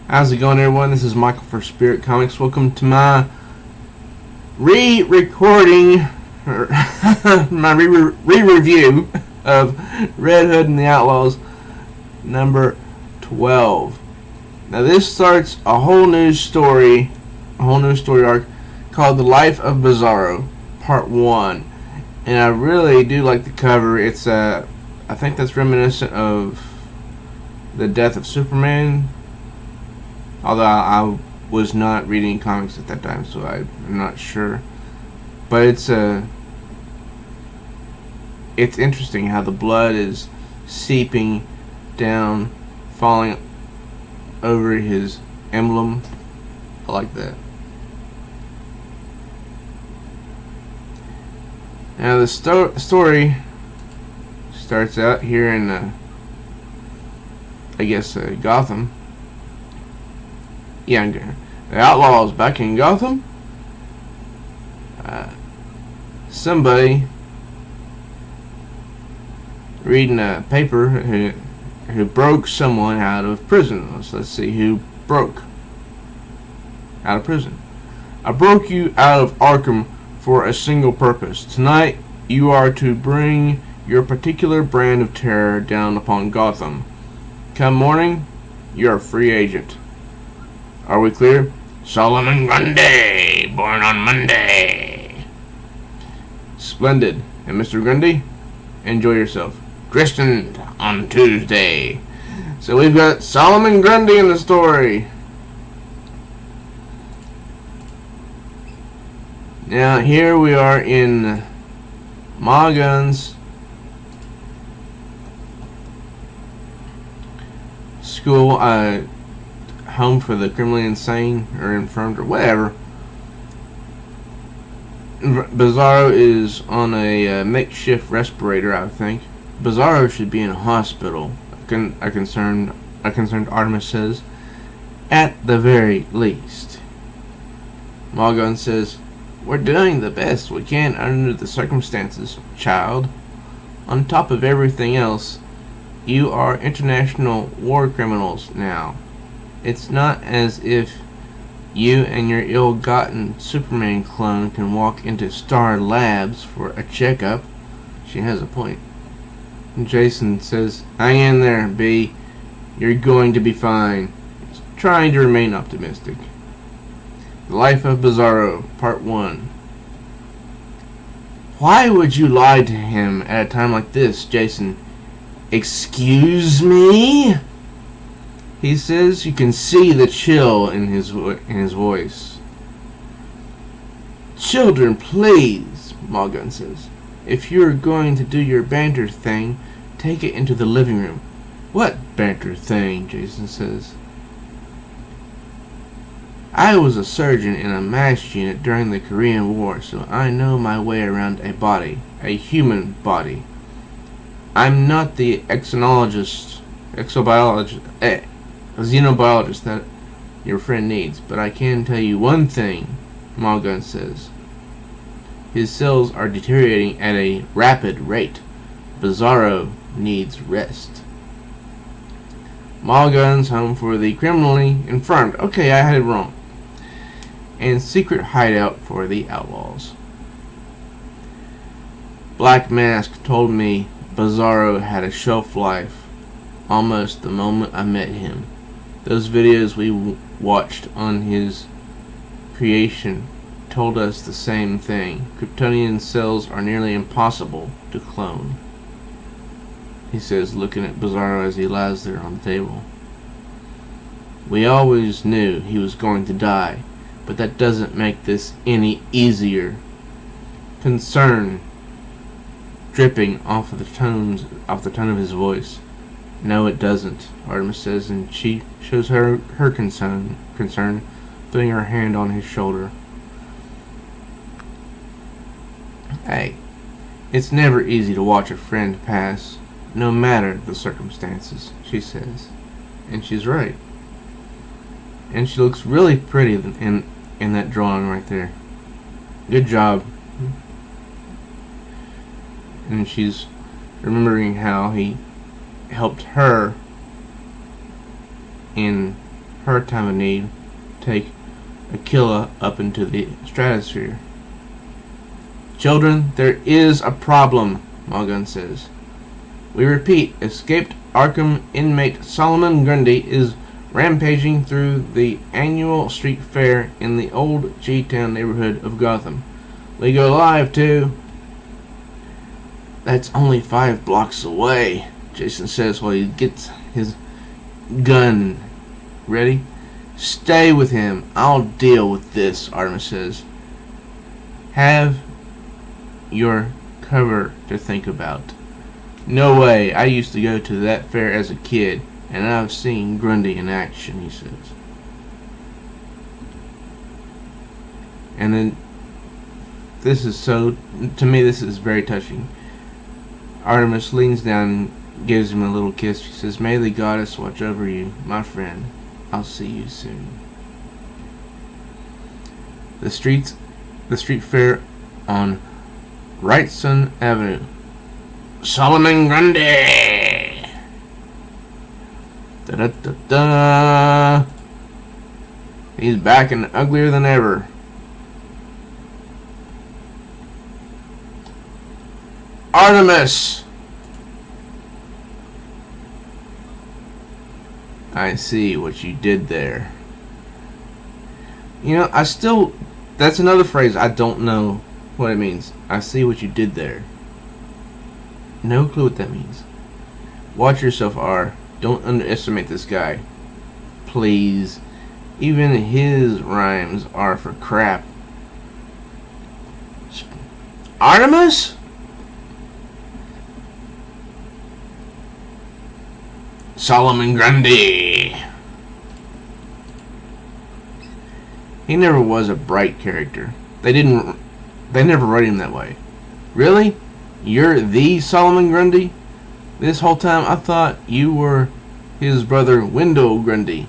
How's it going, everyone? This is Michael for Spirit Comics. Welcome to my re-recording, or my re-review of Red Hood and the Outlaws, number 12. Now this starts a whole new story arc called The Life of Bizarro, Part 1. And I really do like the cover. It's I think that's reminiscent of the death of Superman. Although I was not reading comics at that time, so I'm not sure. But it's interesting how the blood is seeping down, falling over his emblem. I like that. Now the story starts out here in, Gotham. Yeah, the Outlaws back in Gotham. Somebody reading a paper who broke someone out of prison. Let's see who broke out of prison. I broke you out of Arkham for a single purpose. Tonight you are to bring your particular brand of terror down upon Gotham. Come morning, you're a free agent. Are we clear? Solomon Grundy, born on Monday. Splendid. And Mr. Grundy, enjoy yourself. Christened on Tuesday. So we've got Solomon Grundy in the story. Now here we are in Gunn's school, home for the criminally insane or infirmed or whatever. Bizarro is on a makeshift respirator, I think. Bizarro should be in a hospital, a concerned Artemis says, at the very least. Gunn says, "We're doing the best we can under the circumstances, child. On top of everything else, you are international war criminals now. It's not as if you and your ill-gotten Superman clone can walk into Star Labs for a checkup." She has a point. And Jason says, "Hang in there, B. You're going to be fine." He's trying to remain optimistic. The Life of Bizarro, Part 1. "Why would you lie to him at a time like this, Jason?" "Excuse me?" he says. You can see the chill in his voice. "Children, please," Gunn says. "If you're going to do your banter thing, take it into the living room." "What banter thing?" Jason says. "I was a surgeon in a MASH unit during the Korean War, so I know my way around a body, a human body. I'm not the xenologist that your friend needs, but I can tell you one thing," Gunn says. "His cells are deteriorating at a rapid rate. Bizarro needs rest." Gunn's home for the criminally infirmed. Okay, I had it wrong. And secret hideout for the Outlaws. Black Mask told me Bizarro had a shelf life almost the moment I met him. Those videos we watched on his creation told us the same thing. Kryptonian cells are nearly impossible to clone, he says, looking at Bizarro as he lies there on the table. "We always knew he was going to die, but that doesn't make this any easier." Concern dripping off the tone of his voice. "No, it doesn't," Artemis says, and she shows her concern, putting her hand on his shoulder. "Hey, it's never easy to watch a friend pass, no matter the circumstances," she says. And she's right. And she looks really pretty in that drawing right there. Good job. And she's remembering how he helped her in her time of need, take Aquila up into the stratosphere. Children, there is a problem, Gunn says. We repeat, escaped Arkham inmate Solomon Grundy is rampaging through the annual street fair in the old G-Town neighborhood of Gotham. We go live to... That's only 5 blocks away, Jason says while he gets his gun ready. Stay with him. I'll deal with this, Artemis says. Have your cover to think about. No way. I used to go to that fair as a kid, and I've seen Grundy in action, he says. And then, this is so, to me, this is very touching. Artemis leans down and gives him a little kiss. She says, may the goddess watch over you, my friend. I'll see you soon. The street fair on Wrightson Avenue. Solomon Grundy! Da-da-da-da! He's back and uglier than ever. Artemis! I see what you did there. You know, that's another phrase I don't know what it means. I see what you did there. No clue what that means. Watch yourself, R. Don't underestimate this guy. Please. Even his rhymes are for crap. Artemis? Solomon Grundy. He never was a bright character. They never wrote him that way. Really? You're the Solomon Grundy? This whole time I thought you were his brother Wendell Grundy.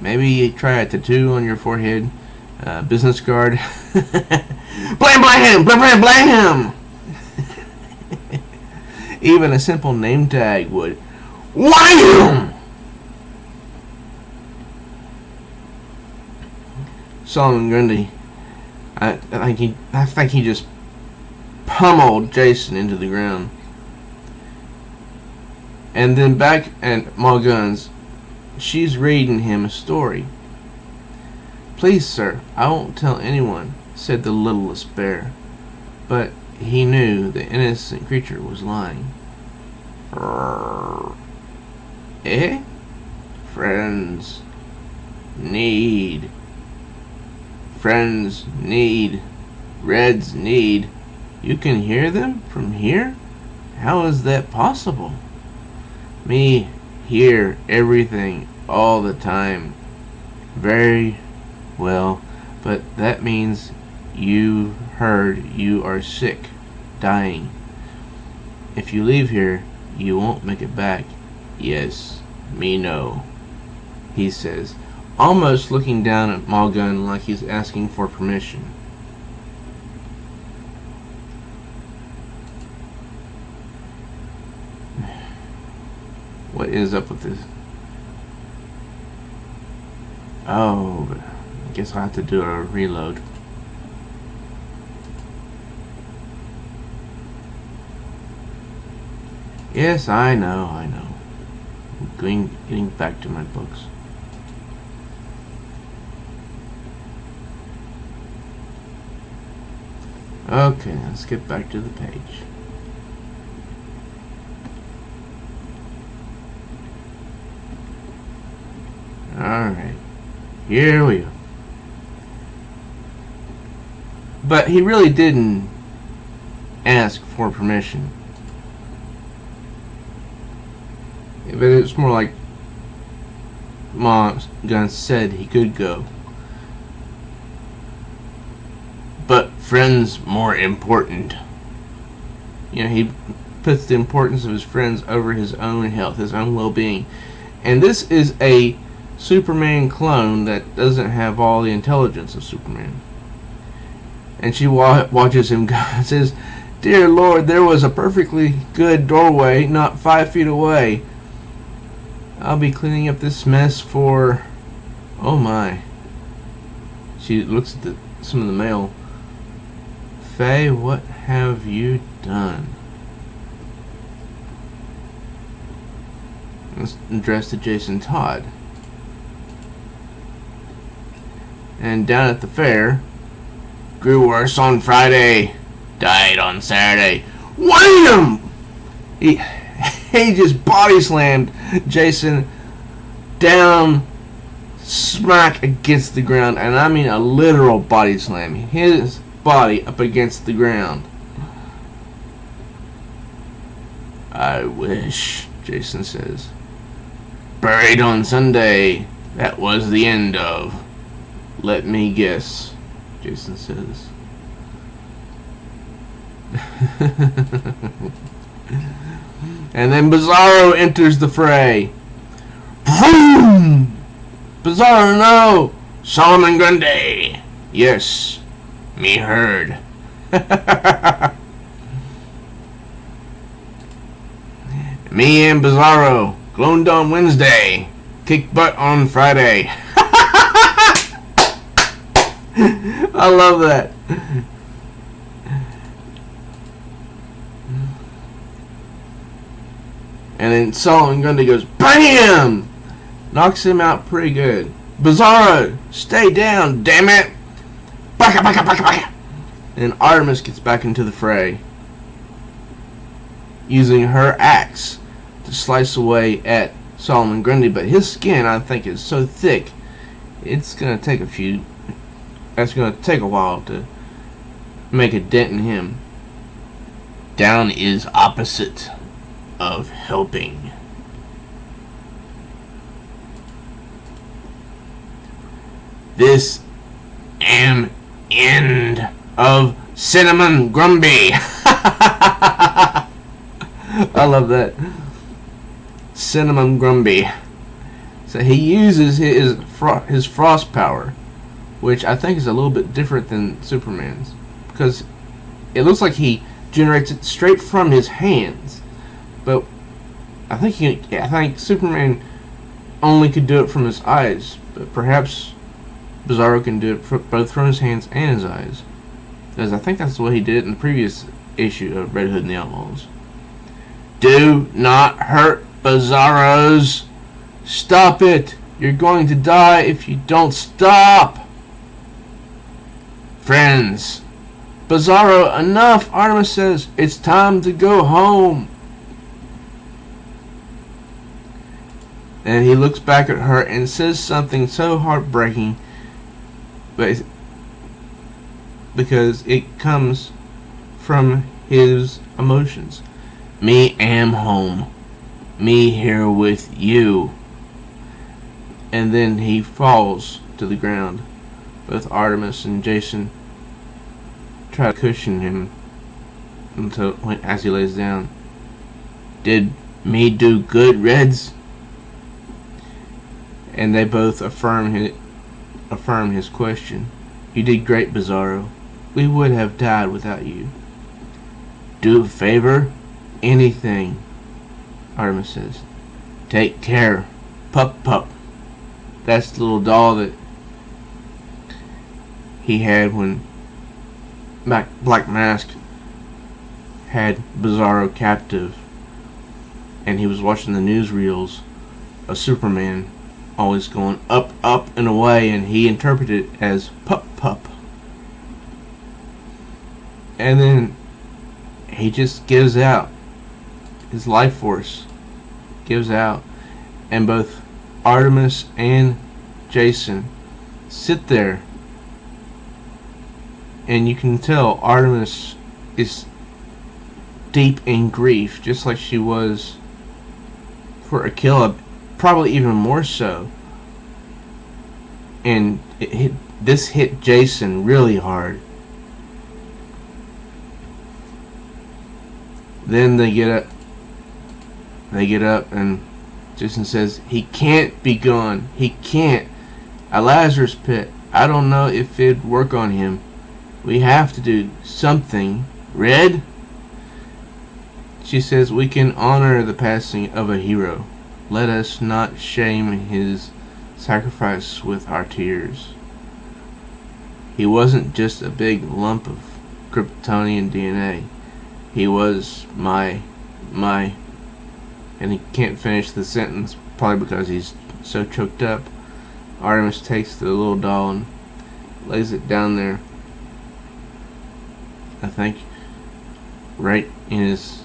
Maybe try a tattoo on your forehead. Business card. Blam blam! Blam blam blam! Even a simple name tag would. Wham! Solomon Grundy. I think he just pummeled Jason into the ground. And then back at Ma Gunn's, she's reading him a story. Please, sir, I won't tell anyone, said the littlest bear. But he knew the innocent creature was lying. Eh? Friends need. Friends need. Reds need. You can hear them from here? How is that possible? Me hear everything all the time. Very well, but that means you heard you are sick, dying. If you leave here, you won't make it back. Yes, me know, he says, almost looking down at Ma Gunn like he's asking for permission. What is up with this? Oh, but I guess I'll have to do a reload. Yes, I know. Getting back to my books. Okay, let's get back to the page. Alright, here we go. But he really didn't ask for permission. But it's more like Ma Gunn said he could go. But friends more important. You know, he puts the importance of his friends over his own health, his own well-being. And this is a Superman clone that doesn't have all the intelligence of Superman. And she watches him go and says, "Dear Lord, there was a perfectly good doorway not 5 feet away. I'll be cleaning up this mess for Oh my. She looks at some of the mail. Faye, what have you done? It's addressed to Jason Todd. And down at the fair, grew worse on Friday, died on Saturday. Wham! He just body slammed Jason down smack against the ground, and I mean a literal body slam. His body up against the ground. I wish, Jason says. Buried on Sunday. That was the end of. Let me guess, Jason says. And then Bizarro enters the fray. Boom! Bizarro, no! Solomon Grundy! Yes, me heard. Me and Bizarro glowed on Wednesday, kick butt on Friday. I love that. And then Solomon Grundy goes, BAM! Knocks him out pretty good. Bizarro, stay down, damn it! Baka, baka, baka, baka. And Artemis gets back into the fray, using her axe to slice away at Solomon Grundy, but his skin, I think, is so thick, it's gonna take a while to make a dent in him. Down is opposite of helping. This am end of Cinnamon Grundy. I love that. Cinnamon Grundy. So he uses his frost power, which I think is a little bit different than Superman's, because it looks like he generates it straight from his hands. But I think Superman only could do it from his eyes, but perhaps Bizarro can do it both from his hands and his eyes, because I think that's the way he did it in the previous issue of Red Hood and the Outlaws. Do not hurt Bizarros. Stop it. You're going to die if you don't stop. Friends. Bizarro, enough. Artemis says it's time to go home. And he looks back at her and says something so heartbreaking, but because it comes from his emotions. Me am home. Me here with you. And then he falls to the ground. Both Artemis and Jason try to cushion him as he lays down. Did me do good, Reds? And they both affirm his question. You did great, Bizarro. We would have died without you. Do a favor? Anything, Artemis says. Take care. Pup pup. That's the little doll that he had when Black Mask had Bizarro captive, and he was watching the newsreels of Superman always going up, up, and away, and he interpreted it as pup pup. And then he just gives out. His life force gives out, and both Artemis and Jason sit there, and you can tell Artemis is deep in grief, just like she was for Aquila, probably even more so. And this hit Jason really hard. Then they get up and Jason says, he can't be gone. He can't. A Lazarus pit. I don't know if it'd work on him. We have to do something. Red? She says, we can honor the passing of a hero. Let us not shame his sacrificed with our tears. He wasn't just a big lump of Kryptonian DNA. He was my, and he can't finish the sentence, probably because he's so choked up. Artemis takes the little doll and lays it down there, I think, right in his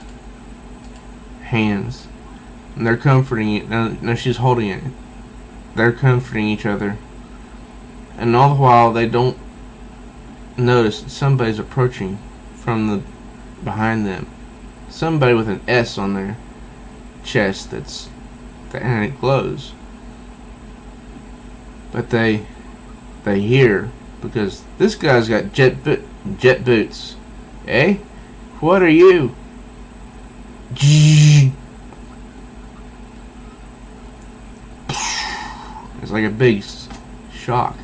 hands. And they're comforting it. No, she's holding it. They're comforting each other. And all the while, they don't notice that somebody's approaching from the behind them. Somebody with an S on their chest and it glows. But they hear, because this guy's got jet boots. Eh? What are you? It's like a big shock.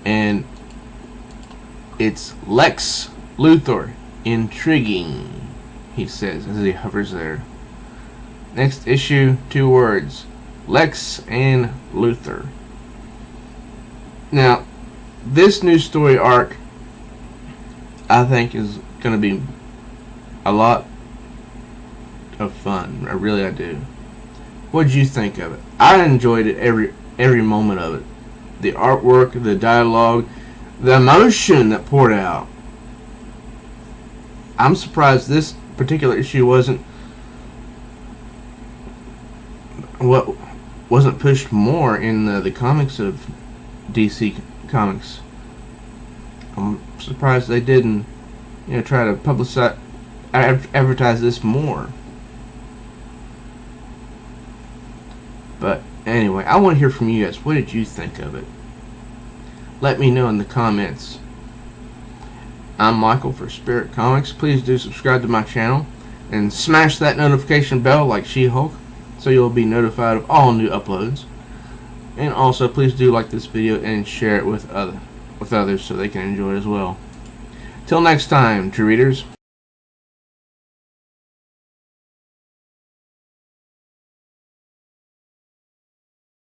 And it's Lex Luthor. Intriguing, he says as he hovers there. Next issue, 2 words. Lex and Luthor. Now, this new story arc, I think, is going to be a lot of fun. I do. What did you think of it? I enjoyed it every moment of it. The artwork, the dialogue, the emotion that poured out. I'm surprised this particular issue wasn't pushed more in the comics of DC Comics. I'm surprised they didn't, try to publicize, advertise this more. But anyway, I want to hear from you guys. What did you think of it? Let me know in the comments. I'm Michael for Spirit Comics. Please do subscribe to my channel and smash that notification bell like She-Hulk so you'll be notified of all new uploads. And also, please do like this video and share it with others so they can enjoy it as well. Till next time, true readers.